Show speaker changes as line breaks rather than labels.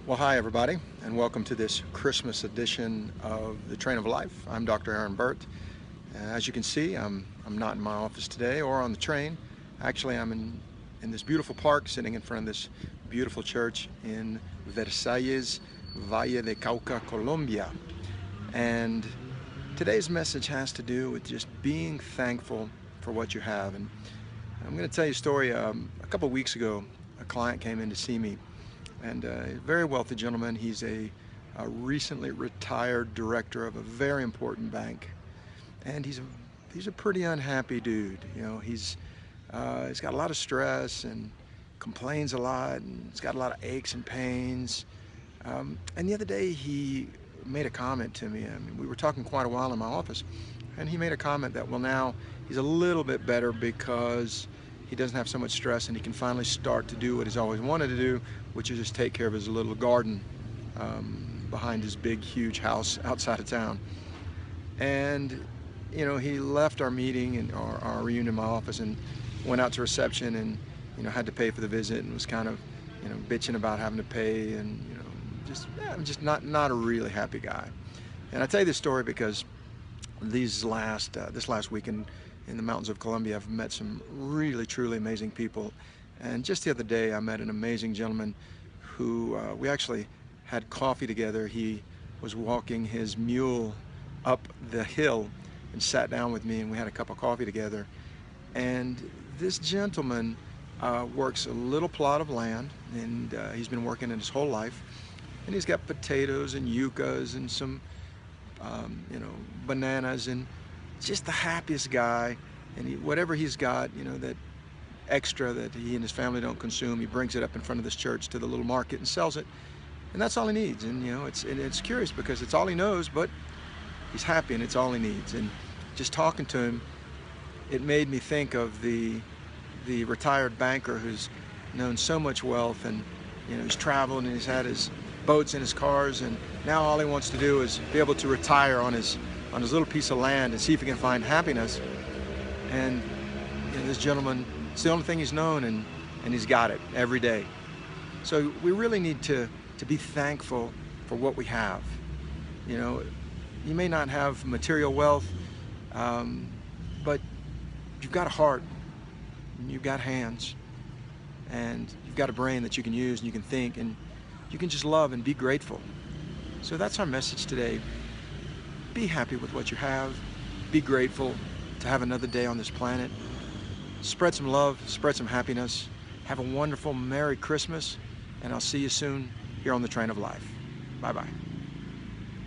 Well, hi everybody, and welcome to this Christmas edition of The Train of Life. I'm Dr. Burt. As you can see, I'm not in my office today or on the train. Actually, I'm in this beautiful park, sitting in front of this beautiful church in Versalles, Valle de Cauca, Colombia. And today's message has to do with just being thankful for what you have. And I'm going to tell you a story. A couple of weeks ago, a client came in to see me. And a very wealthy gentleman. He's a recently retired director of a very important bank, and he's a pretty unhappy dude. You know, he's got a lot of stress and complains a lot, and he's got a lot of aches and pains. And the other day he made a comment to me. I mean, we were talking quite a while in my office, and he made a comment that, well, now he's a little bit better because he doesn't have so much stress and he can finally start to do what he's always wanted to do, which is just take care of his little garden behind his big, huge house outside of town. And, you know, he left our meeting and our reunion in my office and went out to reception and, you know, had to pay for the visit and was kind of, you know, bitching about having to pay and, you know, just not a really happy guy. And I tell you this story because this last weekend in the mountains of Colombia, I've met some really, truly amazing people. And just the other day, I met an amazing gentleman who we actually had coffee together. He was walking his mule up the hill and sat down with me, and we had a cup of coffee together. And this gentleman works a little plot of land, and he's been working in his whole life. And he's got potatoes and yuccas and some, you know, bananas, and just the happiest guy. And whatever he's got, you know, that extra that he and his family don't consume, he brings it up in front of this church to the little market and sells it, and that's all he needs. And you know, it's curious because it's all he knows, but he's happy and it's all he needs. And just talking to him, it made me think of the retired banker who's known so much wealth, and you know, he's traveled and he's had his boats and his cars, and now all he wants to do is be able to retire on his little piece of land and see if he can find happiness. And you know, this gentleman, it's the only thing he's known, and he's got it every day. So we really need to be thankful for what we have. You know, you may not have material wealth, but you've got a heart, and you've got hands, and you've got a brain that you can use, and you can think, and you can just love and be grateful. So that's our message today. Be happy with what you have. Be grateful to have another day on this planet. Spread some love, spread some happiness. Have a wonderful Merry Christmas, and I'll see you soon here on the Train of Life. Bye-bye.